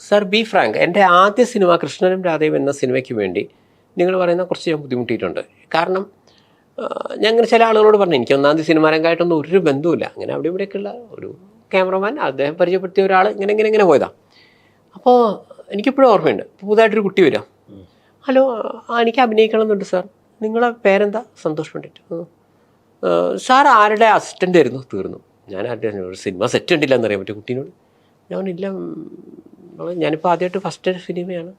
Sir be frank, എൻ്റെ ആദ്യ cinema കൃഷ്ണനും രാധയും എന്ന സിനിമയ്ക്ക് വേണ്ടി നിങ്ങൾ പറയുന്ന കുറച്ച് ഞാൻ ബുദ്ധിമുട്ടിയിട്ടുണ്ട്. കാരണം ഞാൻ ഇങ്ങനെ ചില ആളുകളോട് പറഞ്ഞു, എനിക്ക് ഒന്നാം തീയതി സിനിമ രംഗമായിട്ടൊന്നും ഒരു ബന്ധവുമില്ല. അങ്ങനെ അവിടെ ഇവിടെയൊക്കെയുള്ള ഒരു ക്യാമറമാൻ, അദ്ദേഹം പരിചയപ്പെടുത്തിയ ഒരാൾ ഇങ്ങനെ പോയതാണ്. അപ്പോൾ എനിക്കിപ്പോഴും ഓർമ്മയുണ്ട്, പുതുതായിട്ടൊരു കുട്ടി വരാം, ഹലോ എനിക്ക് അഭിനയിക്കണം എന്നുണ്ട് സാർ, നിങ്ങളെ പേരെന്താ? സന്തോഷ് പണ്ഡിറ്റ്. സാർ ആരുടെ അസിസ്റ്റൻ്റ് ആയിരുന്നു? തീർന്നു. ഞാൻ ആരുടെ ഒരു സിനിമ സെറ്റ് ഉണ്ടില്ല എന്നറിയാൻ പറ്റും കുട്ടീനോട്. ഞാനില്ല, ഞാനിപ്പോൾ ആദ്യമായിട്ട് ഫസ്റ്റ് സിനിമയാണ്.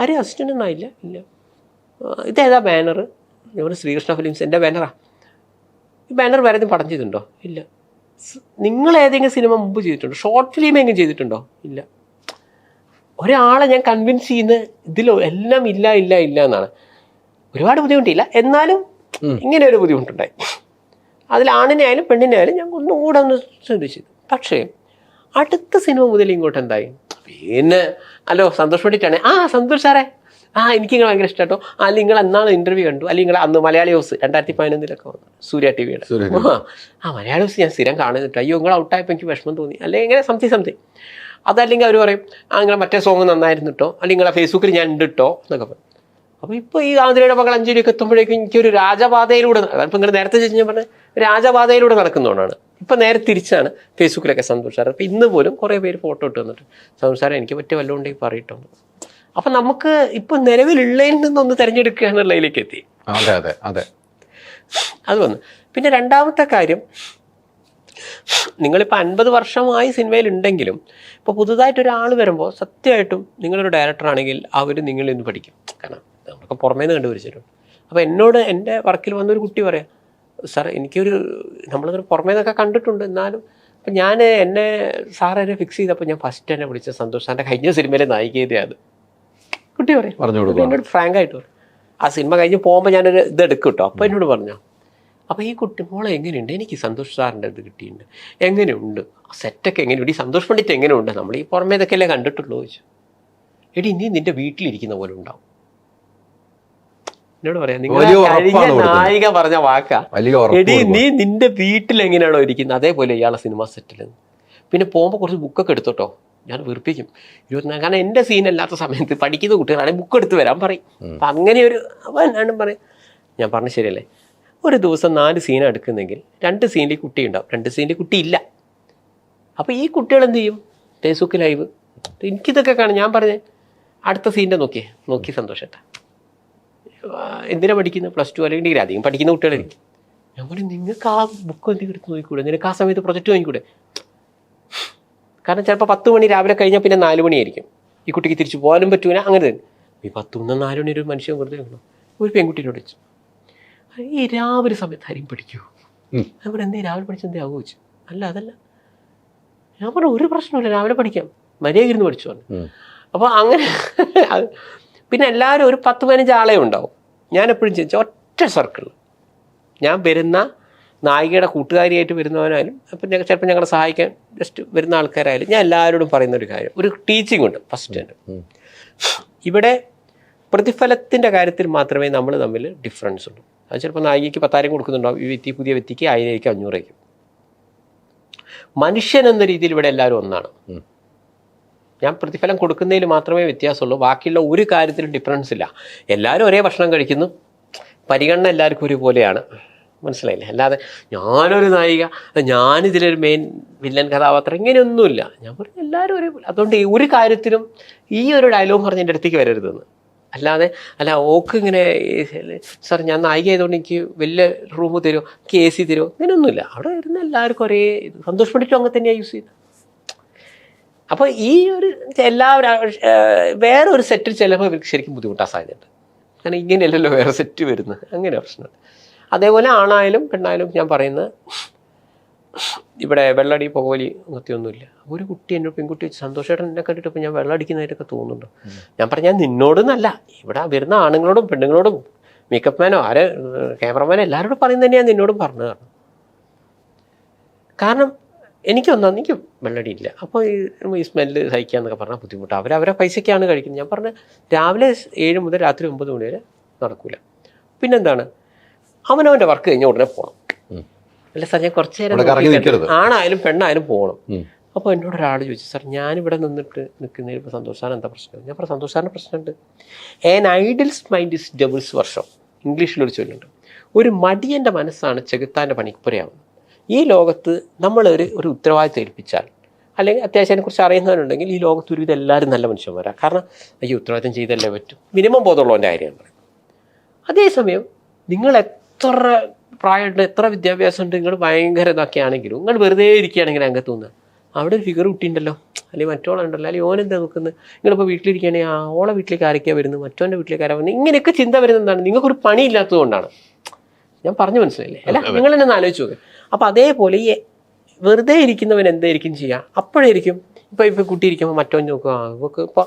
ആരും അസിസ്റ്റൻ്റ് ഒന്നും ആയില്ല. ഇല്ല. ഇതേതാ ബാനർ? ഞാൻ ശ്രീകൃഷ്ണ ഫിലിംസ്, എൻ്റെ ബാനറാ. ഈ ബാനർ വേറെ ഏതെങ്കിലും പടം ചെയ്തിട്ടുണ്ടോ? ഇല്ല. നിങ്ങൾ ഏതെങ്കിലും സിനിമ മുമ്പ് ചെയ്തിട്ടുണ്ടോ? ഷോർട്ട് ഫിലിം എങ്കിലും ചെയ്തിട്ടുണ്ടോ? ഇല്ല. ഒരാളെ ഞാൻ കൺവിൻസ് ചെയ്യുന്ന ഇതിലോ എല്ലാം ഇല്ല എന്നാണ്. ഒരുപാട് ബുദ്ധിമുട്ടില്ല, എന്നാലും ഇങ്ങനെ ഒരു ബുദ്ധിമുട്ടുണ്ടായി. അതിൽ ആണിനെ ആയാലും പെണ്ണിനെ ആയാലും ഞാൻ ഒന്നുകൂടെ ഒന്ന് ശ്രദ്ധിച്ചു. പക്ഷേ അടുത്ത സിനിമ മുതൽ ഇങ്ങോട്ട് എന്തായി, പിന്നെ ഹലോ സന്തോഷ് പണ്ഡിറ്റാണ്. സന്തോഷ് സാറേ, എനിക്ക് നിങ്ങൾ ഭയങ്കര ഇഷ്ടമാട്ടോ. അല്ലെങ്കിൽ നിങ്ങൾ എന്നാണ് ഇൻ്റർവ്യൂ കണ്ടു, അല്ലെങ്കിൽ നിങ്ങൾ അന്ന് മലയാളി ഹൗസ് 2011 വന്നു, സൂര്യ ടി വിയുടെ. മലയാളി ഹൗസ് ഞാൻ സ്ഥിരം കാണുന്നിട്ട്, അയ്യോ നിങ്ങൾ ഔട്ടായപ്പോൾ എനിക്ക് വിഷമം തോന്നി, അല്ലെങ്കിൽ ഇങ്ങനെ സംതിങ്. അതല്ലെങ്കിൽ അവർ പറയും നിങ്ങളെ മറ്റേ സോങ് നന്നായിരുന്നു കേട്ടോ, അല്ലെങ്കിൽ നിങ്ങളെ ഫേസ്ബുക്കിൽ ഞാൻ ഉണ്ട് കേട്ടോ എന്നൊക്കെ പറയും. അപ്പോൾ ഇപ്പോൾ ഈ ആതിരയുടെ മകൾ അഞ്ജലിയൊക്കെ എത്തുമ്പോഴേക്കും എനിക്കൊരു രാജപാതയിലൂടെ, ഇപ്പം നിങ്ങൾ നേരത്തെ ഞാൻ പറഞ്ഞ രാജപാതയിലൂടെ നടക്കുന്നതുകൊണ്ടാണ്. ഇപ്പം നേരെ തിരിച്ചാണ് ഫേസ്ബുക്കിലൊക്കെ സന്തോഷാറ്. അപ്പോൾ ഇന്ന് പോലും കുറേ പേര് ഫോട്ടോ ഇട്ട് വന്നിട്ട് സന്തോഷാറെ എനിക്ക് പറ്റിയ വല്ലതുകൊണ്ടെങ്കിൽ പറയട്ടോ. അപ്പം നമുക്ക് ഇപ്പം നിലവിലുള്ളതിൽ നിന്നൊന്ന് തിരഞ്ഞെടുക്കുകയാണുള്ളതിലേക്ക് എത്തി. അതെ അത് വന്നു. പിന്നെ രണ്ടാമത്തെ കാര്യം, നിങ്ങളിപ്പോൾ 50 വർഷമായി സിനിമയിലുണ്ടെങ്കിലും ഇപ്പോൾ പുതുതായിട്ടൊരാൾ വരുമ്പോൾ സത്യമായിട്ടും നിങ്ങളൊരു ഡയറക്ടറാണെങ്കിൽ അവർ നിങ്ങളിൽ നിന്ന് പഠിക്കും. കാരണം നമുക്ക് പുറമേ നിന്ന് കണ്ടുപിടിച്ചിട്ടുണ്ട്. അപ്പോൾ എന്നോട് എൻ്റെ വർക്കിൽ വന്നൊരു കുട്ടി പറയാം, സാർ എനിക്കൊരു നമ്മളതൊരു പുറമേ നിന്നൊക്കെ കണ്ടിട്ടുണ്ട്, എന്നാലും അപ്പം ഞാൻ എന്നെ സാറെ ഫിക്സ് ചെയ്തപ്പോൾ ഞാൻ ഫസ്റ്റ് തന്നെ വിളിച്ച സന്തോഷ് സാറിൻ്റെ കഴിഞ്ഞ സിനിമയിലെ നായികയാണ് കുട്ടി പറയും. എന്നോട് ഫ്രാങ്കായിട്ട് പറയും. ആ സിനിമ കഴിഞ്ഞ് പോകുമ്പോൾ ഞാനൊരു ഇതെടുക്കും കേട്ടോ. അപ്പോൾ എന്നോട് പറഞ്ഞു, അപ്പോൾ ഈ കുട്ടി മോളെ എങ്ങനെയുണ്ട്, എനിക്ക് സന്തോഷ് സാറിൻ്റെ ഇത് കിട്ടിയിട്ടുണ്ട്, എങ്ങനെയുണ്ട് സെറ്റൊക്കെ എങ്ങനെയുണ്ട്, ഈ സന്തോഷ് പണ്ഡിറ്റ് എങ്ങനെയുണ്ട്, നമ്മൾ ഈ പുറമേ ഇതൊക്കെ അല്ലേ കണ്ടിട്ടുള്ളൂ ചോദിച്ചു. എടി നീ നിൻ്റെ വീട്ടിലിരിക്കുന്ന പോലെ ഉണ്ടാവും. എന്നോട് പറയാം, നിങ്ങൾ കഴിഞ്ഞ നായിക പറഞ്ഞ വാക്കാ, എടി നീ നിൻ്റെ വീട്ടിൽ എങ്ങനെയാണോ ഇരിക്കുന്നത് അതേപോലെ ഇയാളെ സിനിമ സെറ്റിൽ. പിന്നെ പോകുമ്പോൾ കുറച്ച് ബുക്കൊക്കെ എടുത്തോട്ടോ, ഞാൻ വെറുപ്പിക്കും 24. കാരണം എൻ്റെ സീനല്ലാത്ത സമയത്ത് പഠിക്കുന്ന കുട്ടികളാണെങ്കിൽ ബുക്ക് എടുത്ത് വരാൻ പറയും. അപ്പം അങ്ങനെ ഒരു അവനാണ്ടും പറയും. ഞാൻ പറഞ്ഞു ശരിയല്ലേ, ഒരു ദിവസം 4 സീൻ എടുക്കുന്നെങ്കിൽ 2 സീനിൽ കുട്ടി ഉണ്ടാവും, 2 സീനിൽ കുട്ടി ഇല്ല. അപ്പോൾ ഈ കുട്ടികൾ എന്ത് ചെയ്യും? Facebook live. എനിക്കിതൊക്കെ കാണും. ഞാൻ പറഞ്ഞേ അടുത്ത സീനിൻ്റെ നോക്കി സന്തോഷേട്ടാ എന്തിനാ പഠിക്കുന്നത്? +2 അല്ലെങ്കിൽ ഡിഗ്രി, അധികം പഠിക്കുന്ന കുട്ടികളായിരിക്കും. ഞാൻ പറയും നിങ്ങൾക്ക് ആ ബുക്ക് എന്തെങ്കിലും എടുത്ത് നോക്കിക്കൂടെ, നിനക്ക് ആ സമയത്ത് പ്രൊജക്റ്റ് വാങ്ങിക്കൂടെ? കാരണം ചിലപ്പോൾ 10 മണി രാവിലെ കഴിഞ്ഞാൽ പിന്നെ 4 മണിയായിരിക്കും. ഈ കുട്ടിക്ക് തിരിച്ചു പോകാനും പറ്റൂല. അങ്ങനെ തന്നെ ഈ 10 മുതൽ 4 മണി ഒരു മനുഷ്യൻ വെറുതെ വെക്കണം. ഒരു പെൺകുട്ടീനോട് വെച്ചു, ഈ രാവിലെ സമയത്ത് ആരെയും പഠിക്കുമോ? ഞാൻ പറഞ്ഞു എന്തേ രാവിലെ പഠിച്ച എന്തേ ആകുമോ? അല്ല അതല്ല. ഞാൻ പറഞ്ഞു ഒരു പ്രശ്നമില്ല, രാവിലെ പഠിക്കാം, മര്യാദ ഇരുന്ന് പഠിച്ചു പറഞ്ഞു. അപ്പോൾ അങ്ങനെ പിന്നെ എല്ലാവരും ഒരു 10-15 ആളെ ഉണ്ടാവും. ഞാൻ എപ്പോഴും ചോദിച്ച ഒറ്റ സർക്കിൾ, ഞാൻ വരുന്ന നായികയുടെ കൂട്ടുകാരിയായിട്ട് വരുന്നവനായാലും അപ്പം ചിലപ്പോൾ ഞങ്ങളെ സഹായിക്കാൻ ജസ്റ്റ് വരുന്ന ആൾക്കാരായാലും ഞാൻ എല്ലാവരോടും പറയുന്ന ഒരു കാര്യം, ഒരു ടീച്ചിങ് ഉണ്ട് ഫസ്റ്റ് തന്നെ. ഇവിടെ പ്രതിഫലത്തിൻ്റെ കാര്യത്തിൽ മാത്രമേ നമ്മൾ തമ്മിൽ ഡിഫറൻസ് ഉള്ളൂ. അത് ചിലപ്പോൾ നായികയ്ക്ക് 10,000 കൊടുക്കുന്നുണ്ടാവും, ഈ പുതിയ വ്യക്തിക്ക് 1000 500 മനുഷ്യൻ എന്ന രീതിയിൽ ഇവിടെ എല്ലാവരും ഒന്നാണ്. ഞാൻ പ്രതിഫലം കൊടുക്കുന്നതിൽ മാത്രമേ വ്യത്യാസമുള്ളൂ, ബാക്കിയുള്ള ഒരു കാര്യത്തിലും ഡിഫറൻസ് ഇല്ല. എല്ലാവരും ഒരേ ഭക്ഷണം കഴിക്കുന്നു, പരിഗണന എല്ലാവർക്കും ഒരുപോലെയാണ്. മനസ്സിലായില്ലേ? അല്ലാതെ ഞാനൊരു നായിക, ഞാനിതിലൊരു മെയിൻ വില്ലൻ കഥാപാത്രം, ഇങ്ങനെയൊന്നുമില്ല. ഞാൻ പറഞ്ഞു എല്ലാവരും ഒരേപോലെ. അതുകൊണ്ട് ഈ ഒരു കാര്യത്തിലും ഈ ഒരു ഡയലോഗ് പറഞ്ഞ് എൻ്റെ അടുത്തേക്ക് വരരുതെന്ന്. അല്ല ഓക്ക് ഇങ്ങനെ സാർ ഞാൻ നായിക ആയതുകൊണ്ട് എനിക്ക് വലിയ റൂം തരുമോ, എനിക്ക് AC തരുമോ, ഇങ്ങനെയൊന്നുമില്ല. അവിടെ വരുന്ന എല്ലാവർക്കും ഒരേ സന്തോഷ് പണ്ഡിറ്റും അങ്ങനെ തന്നെയാണ് യൂസ് ചെയ്യുന്നത്. അപ്പോൾ ഈ ഒരു എല്ലാവരും വേറെ ഒരു സെറ്റിൽ ചിലപ്പോൾ ഇവർക്ക് ശരിക്കും ബുദ്ധിമുട്ടാൻ സാധ്യതയുണ്ട്. കാരണം ഇങ്ങനെയല്ലല്ലോ വേറെ സെറ്റ് വരുന്നത്, അങ്ങനെ പ്രശ്നമുണ്ട്. അതേപോലെ ആണായാലും പെണ്ണായാലും ഞാൻ പറയുന്നത്, ഇവിടെ വെള്ളടി പുകവലി അങ്ങനത്തെയൊന്നുമില്ല. ഒരു കുട്ടി എന്നോട് പെൺകുട്ടി വെച്ച് സന്തോഷമായിട്ട് എന്നെ കണ്ടിട്ട് ഇപ്പോൾ ഞാൻ വെള്ളം അടിക്കുന്നതായിട്ടൊക്കെ തോന്നുന്നുണ്ടോ? ഞാൻ പറഞ്ഞാൽ നിന്നോടൊന്നല്ല, ഇവിടെ വരുന്ന ആണുങ്ങളോടും പെണ്ണുങ്ങളോടും മേക്കപ്പ് മാനോ ക്യാമറമാനോ എല്ലാവരോടും പറയുന്നത് തന്നെയാണ് നിന്നോടും പറഞ്ഞത്. കാരണം എനിക്ക് വെള്ളടിയില്ല. അപ്പോൾ ഈ സ്മെല്ല് സഹിക്കാന്നൊക്കെ പറഞ്ഞാൽ ബുദ്ധിമുട്ടാണ്. അവരവരെ പൈസയ്ക്കാണ് കഴിക്കുന്നത്. ഞാൻ പറഞ്ഞ രാവിലെ 7 മുതൽ രാത്രി 9 മണി വരെ നടക്കൂല. പിന്നെന്താണ്, അവനവൻ്റെ വർക്ക് കഴിഞ്ഞ ഉടനെ പോകണം. അല്ല സാർ ഞാൻ കുറച്ച് നേരം ആണായാലും പെണ്ണായാലും പോകണം. അപ്പോൾ എന്നോട് ഒരാൾ ചോദിച്ചു, സാർ ഞാനിവിടെ നിൽക്കുന്നതിൽ ഇപ്പോൾ സന്തോഷ് സാറിന് എന്താ പ്രശ്നം? ഞാൻ പറഞ്ഞു സന്തോഷ് സാറിന് പ്രശ്നമുണ്ട്. An idols mind is doubles വർഷം, ഇംഗ്ലീഷിലൊരു ചൊല്ലുണ്ട്. ഒരു മടിയൻ്റെ മനസ്സാണ് ചെകുത്താൻ്റെ പണിപ്പുരയാവുന്നത്. ഈ ലോകത്ത് ഒരു ഉത്തരവാദിത്തം ഏൽപ്പിച്ചാൽ, അല്ലെങ്കിൽ അത്യാവശ്യം അതിനെക്കുറിച്ച് അറിയുന്നവരുണ്ടെങ്കിൽ ഈ ലോകത്ത് ഒരുവിധം എല്ലാവരും നല്ല മനുഷ്യന്മാരാണ്. കാരണം ഈ ഉത്തരവാദിത്തം ചെയ്തല്ലേ പറ്റും, മിനിമം ബോധമുള്ളവൻ്റെ കാര്യമാണ് പറയുന്നത്. അതേസമയം നിങ്ങൾ എത്ര പ്രായമുണ്ട്, എത്ര വിദ്യാഭ്യാസം ഉണ്ട്, നിങ്ങൾ ഭയങ്കര ഇതൊക്കെ ആണെങ്കിലും നിങ്ങൾ വെറുതെ ഇരിക്കുകയാണെങ്കിൽ അംഗത്ത് തോന്നുക അവിടെ ഒരു ഫിഗർ കുട്ടിയുണ്ടല്ലോ, അല്ലെങ്കിൽ മറ്റോളുണ്ടല്ലോ, അല്ലെങ്കിൽ ഓനെന്താ നോക്കുന്നത്, നിങ്ങളിപ്പോൾ വീട്ടിലിരിക്കുകയാണെങ്കിൽ ഓളെ വീട്ടിലേക്ക് ആരൊക്കെയാണ് വരുന്നത്, മറ്റോൻ്റെ വീട്ടിലേക്ക് ആരാ വരുന്നത്, ഇങ്ങനെയൊക്കെ ചിന്ത വരുന്നത് എന്താണ്? നിങ്ങൾക്കൊരു പണി ഇല്ലാത്തതുകൊണ്ടാണ്. ഞാൻ പറഞ്ഞു മനസ്സിലായില്ലേ? അല്ല, നിങ്ങൾ തന്നെ ഒന്ന് ആലോചിച്ച് നോക്കുക. അപ്പോൾ അതേപോലെ ഈ വെറുതെ ഇരിക്കുന്നവൻ എന്തായിരിക്കും ചെയ്യുക? അപ്പോഴായിരിക്കും ഇപ്പോൾ കുട്ടി ഇരിക്കുമ്പോൾ മറ്റോ നോക്കുക, ഇവർക്ക് ഇപ്പോൾ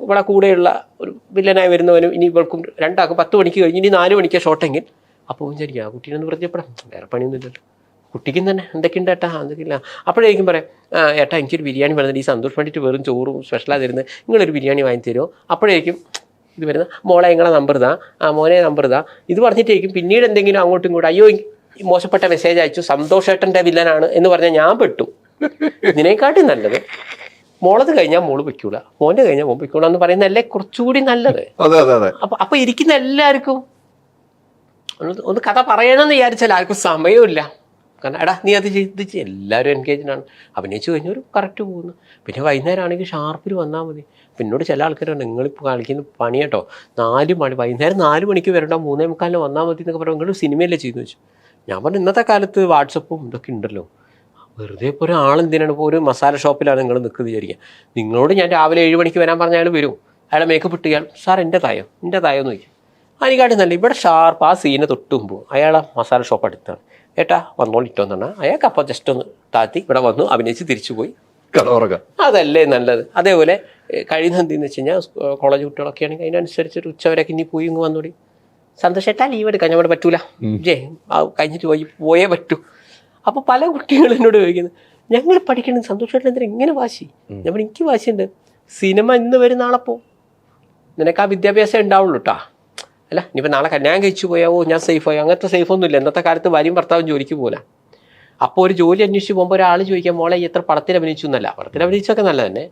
ഇവിടെ കൂടെയുള്ള ഒരു വില്ലനായി വരുന്നവനും ഇനി ഇവൾക്കും രണ്ടാക്കും 10 മണിക്ക് കഴിഞ്ഞ് ഇനി 4 മണിക്ക് ഷോട്ടെങ്കിൽ അപ്പോൾ വിചാരിക്കും ആ കുട്ടീനൊന്ന് പരിചയപ്പെടാം, വേറെ പണിയൊന്നുമില്ലല്ലോ, കുട്ടിക്കും തന്നെ എന്തൊക്കെയുണ്ട് ഏട്ടാ എന്തൊക്കെയില്ല. അപ്പോഴേക്കും പറയാം ഏട്ടാ എനിക്കൊരു ബിരിയാണി വരുന്നത്, ഈ സന്തോഷം വേണ്ടിയിട്ട് വെറും ചോറും സ്പെഷ്യലാണ് തരുന്നത്, നിങ്ങളൊരു ബിരിയാണി വാങ്ങി തരുമോ? അപ്പോഴേക്കും ഇത് വരുന്നത് മോളെ നിങ്ങളെ നമ്പർ ഇതാ, മോനെ നമ്പർ ഇതാ, ഇത് പറഞ്ഞിട്ടായിരിക്കും പിന്നീട് എന്തെങ്കിലും അങ്ങോട്ടും ഇങ്ങോട്ടും അയ്യോ മോശപ്പെട്ട മെസ്സേജ് അയച്ചു, സന്തോഷേട്ടൻ്റെ വില്ലനാണ് എന്ന് പറഞ്ഞാൽ ഞാൻ പെട്ടു. ഇതിനെക്കാട്ടി നല്ലത് മോളത് കഴിഞ്ഞാൽ മോള് വെക്കൂല, മോൻ്റെ കഴിഞ്ഞാൽ മോൻ വെക്കൂല എന്ന് പറയുന്നതല്ലേ കുറച്ചുകൂടി നല്ലത്. അപ്പൊ ഇരിക്കുന്ന എല്ലാവർക്കും ഒന്ന് കഥ പറയണമെന്ന് വിചാരിച്ചാൽ ആർക്കും സമയമില്ല. കാരണം എടാ നീ അത് ചെയ്ത് എല്ലാവരും എൻഗേജിനാണ്, അഭിനയിച്ച് കഴിഞ്ഞാൽ ഒരു കറക്റ്റ് പോകുന്നു. പിന്നെ വൈകുന്നേരം ആണെങ്കിൽ ഷാർപ്പിൽ വന്നാൽ മതി. പിന്നോട് ചില ആൾക്കാരുണ്ട് നിങ്ങളിപ്പോൾ കളിക്കുന്ന പണി കേട്ടോ, 4 മണി വൈകുന്നേരം 4 മണിക്ക് വരണ്ട 3:45 വന്നാൽ മതി എന്നൊക്കെ പറയുമ്പോൾ നിങ്ങൾ സിനിമയല്ലേ ചെയ്യുന്നു വെച്ചു. ഞാൻ പറഞ്ഞു ഇന്നത്തെ കാലത്ത് വാട്സപ്പും ഇതൊക്കെ ഉണ്ടല്ലോ, വെറുതെ ഇപ്പോൾ ഒരാളെന്തിനാണ്, ഇപ്പോൾ ഒരു മസാല ഷോപ്പിലാണ് നിങ്ങൾ നിൽക്കുന്നത് വിചാരിക്കുക. നിങ്ങളോട് ഞാൻ രാവിലെ 7 മണിക്ക് വരാൻ പറഞ്ഞാൽ അയാൾ വരും, അയാളെ മേക്കപ്പ് ഇട്ട് ഇയാൾ സാർ എൻ്റെ തായോ എന്ന് ചോദിക്കും. അതിനെക്കാട്ടും നല്ല ഇവിടെ ഷാർപ്പ് ആ സീനെ തൊട്ടുമ്പോൾ അയാളെ മസാല ഷോപ്പ് അടുത്താണ്, ഏട്ടാ വന്നോളിട്ടോ എന്ന് പറഞ്ഞാൽ അയാൾക്ക് അപ്പോൾ ജസ്റ്റ് ഒന്ന് താത്തി ഇവിടെ വന്നു അഭിനയിച്ച് തിരിച്ചു പോയി അതല്ലേ നല്ലത്. അതേപോലെ കഴിയുന്ന എന്തെന്ന് വെച്ച് കഴിഞ്ഞാൽ കോളേജ് കുട്ടികളൊക്കെ ആണെങ്കിൽ അതിനനുസരിച്ച് ഉച്ചവരൊക്കെ ഇനി പോയി ഇങ്ങ് വന്നോടി, സന്തോഷേട്ടാ ലീവ് എടുക്കാൻ ഞാൻ ഇവിടെ പറ്റൂല, കഴിഞ്ഞിട്ട് പോയേ പറ്റൂ. അപ്പോൾ പല കുട്ടികളും എന്നോട് ചോദിക്കുന്നത് ഞങ്ങൾ പഠിക്കണം സന്തോഷമായിട്ട് എന്തിനാ ഇങ്ങനെ വാശി? ഞാൻ എനിക്ക് വാശിയുണ്ട്, സിനിമ ഇന്ന് വരും നാളെ പോവും, നിനക്ക് ആ വിദ്യാഭ്യാസം ഉണ്ടാവുള്ളൂ കേട്ടോ. അല്ല ഇനിയിപ്പോൾ നാളെ കല്യാണം കഴിച്ചു പോയാവോ ഞാൻ സേഫായി, അങ്ങനത്തെ സേഫൊന്നുമില്ല. ഇന്നത്തെ കാലത്ത് ഭാര്യയും ഭർത്താവും ജോലിക്ക് പോകില്ല. അപ്പോൾ ഒരു ജോലി അന്വേഷിച്ച് പോകുമ്പോൾ ഒരാൾ ചോദിക്കാം മോളെ എത്ര പടത്തിൽ അഭിനയിച്ചു എന്നല്ല, പടത്തിൽ അഭിനയിച്ചൊക്കെ നല്ല തന്നെ,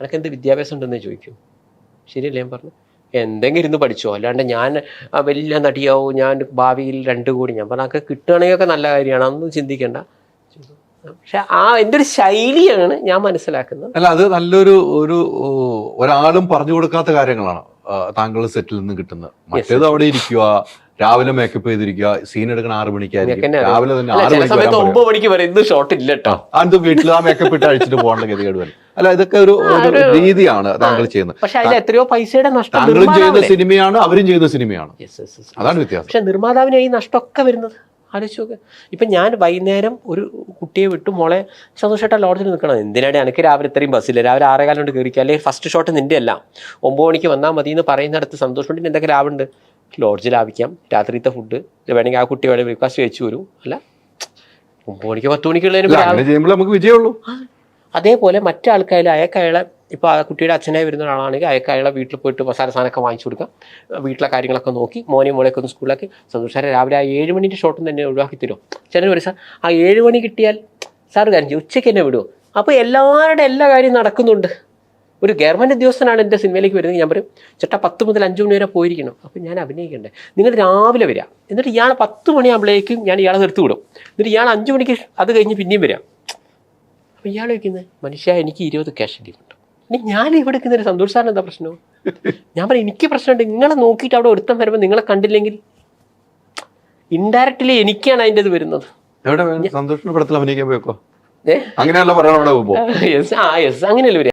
എനിക്ക് എന്ത് വിദ്യാഭ്യാസം ഉണ്ടെന്നേ ചോദിക്കും. ശരിയല്ലേ ഞാൻ പറഞ്ഞു, എന്തെങ്കിലും ഇരുന്ന് പഠിച്ചോ, അല്ലാണ്ട് ഞാൻ വലിയ നടിയാവോ, ഞാൻ ഭാവിയിൽ 2 കോടി, ഞാൻ പറഞ്ഞാൽ ഒക്കെ കിട്ടുകയാണെങ്കിൽ ഒക്കെ നല്ല കാര്യമാണ്, അതൊന്നും ചിന്തിക്കേണ്ട. പക്ഷെ എൻ്റെ ഒരു ശൈലിയാണ് ഞാൻ മനസ്സിലാക്കുന്നത്. അല്ല അത് നല്ലൊരു ഒരാളും പറഞ്ഞു കൊടുക്കാത്ത കാര്യങ്ങളാണ് താങ്കൾ സെറ്റിൽ നിന്ന് കിട്ടുന്നത്. മറ്റേത് അവിടെ ഇരിക്കുക, രാവിലെ മേക്കപ്പ് ചെയ്തിരിക്കുക, സീൻ എടുക്കുന്ന 6 മണിക്കായിരിക്കും, രാവിലെ തന്നെ 9 മണിക്ക് വരെ ഇന്ന് ഷോട്ട് ഇല്ല കേട്ടോ, അത് വീട്ടിൽ ആ മേക്കപ്പ് ഇട്ട് അഴിച്ചിട്ട് പോകേണ്ട ഗതികേട് വരും. അല്ല ഇതൊക്കെ ഒരു രീതിയാണ് താങ്കൾ ചെയ്യുന്നത്. പക്ഷെ അതിൽ എത്രയോ പൈസയുടെ നഷ്ടം താങ്കളും ചെയ്യുന്ന സിനിമയാണ് അവരും ചെയ്യുന്ന സിനിമയാണ്, അതാണ് വ്യത്യാസം. പക്ഷെ നിർമ്മാതാവിന് ഈ നഷ്ടമൊക്കെ വരുന്നത് ആലോചിച്ച് നോക്ക്. ഇപ്പം ഞാൻ വൈകുന്നേരം ഒരു കുട്ടിയെ വിട്ടു മോളെ സന്തോഷമായിട്ട് ലോഡ്ജിൽ നിൽക്കണം, എന്തിനാണ് എനിക്ക് രാവിലെ ഇത്രയും ബസ്സില്ല, രാവിലെ 6:15 കൊണ്ട് കയറിക്കുക, അല്ലെങ്കിൽ ഫസ്റ്റ് ഷോട്ട് നിൻ്റെ അല്ല 9 മണിക്ക് വന്നാൽ മതി എന്ന് പറയുന്നിടത്ത് സന്തോഷമുണ്ട് എന്തൊക്കെ ലാഭമുണ്ട്? ലോഡ്ജിൽ ലാഭിക്കാം, രാത്രിത്തെ ഫുഡ് വേണമെങ്കിൽ ആ കുട്ടി വേണമെങ്കിൽ ബ്രേക്ക്ഫാസ്റ്റ് കഴിച്ചു വരും, അല്ല 9 മണിക്ക് 10 മണിക്കുള്ളതിന് നമുക്ക് വിജയമുള്ളൂ. അതേപോലെ മറ്റാൾക്കായാലും അയാളെ ഇപ്പോൾ ആ കുട്ടിയുടെ അച്ഛനായി വരുന്ന ഒരാളാണെങ്കിൽ അയാളെ വീട്ടിൽ പോയിട്ട് മസാല സാധനമൊക്കെ വാങ്ങിച്ചു കൊടുക്കാം, വീട്ടിലെ കാര്യങ്ങളൊക്കെ നോക്കി മോളെയൊക്കെ ഒന്ന് സ്കൂളിലാക്കി സന്തോഷം രാവിലെ ആ 7 മണിൻ്റെ ഷോട്ടും തന്നെ ഒഴിവാക്കി തരുമോ? ചിലർ പറയും സാർ ആ 7 മണി കിട്ടിയാൽ സാർ കാര്യം ഉച്ചയ്ക്ക് തന്നെ വിടുമോ? അപ്പോൾ എല്ലാവരുടെ എല്ലാ കാര്യം നടക്കുന്നുണ്ട്. ഒരു ഗവൺമെൻറ് ഉദ്യോഗസ്ഥനാണ് എൻ്റെ സിനിമയിലേക്ക് വരുന്നത്, ഞാൻ പറയും ചേട്ടാ 10 മുതൽ 5 മണി വരെ പോയിരിക്കണം, അപ്പോൾ ഞാൻ അഭിനയിക്കണ്ടേ? നിങ്ങൾ രാവിലെ വരിക, എന്നിട്ട് ഇയാൾ 10 മണിയാകുമ്പോഴേക്കും ഞാൻ ഇയാളെ നിർത്തി വിടും, എന്നിട്ട് ഇയാൾ 5 മണിക്ക് അത് കഴിഞ്ഞ് പിന്നെയും വരാം. അപ്പോൾ ഇയാൾ വയ്ക്കുന്നത് മനുഷ്യ എനിക്ക് 20 ക്യാഷ് ഉണ്ട്, ഇനി ഞാൻ ഇവിടെ എടുക്കുന്നൊരു സന്തോഷ് സാറിന് എന്താ പ്രശ്നമോ? ഞാൻ പറയും എനിക്ക് പ്രശ്നമുണ്ട്, നിങ്ങളെ നോക്കിയിട്ട് അവിടെ ഒരുത്തം വരുമ്പോൾ നിങ്ങളെ കണ്ടില്ലെങ്കിൽ ഇൻഡയറക്റ്റ്ലി എനിക്കാണ് അതിൻ്റെ ഇത് വരുന്നത്. സന്തോഷ പടത്തിൽ അഭിനയിക്കാൻ പോയപ്പോ അങ്ങനെയല്ല പറയണോ? യെസ് അങ്ങനെയല്ലേ വരിക.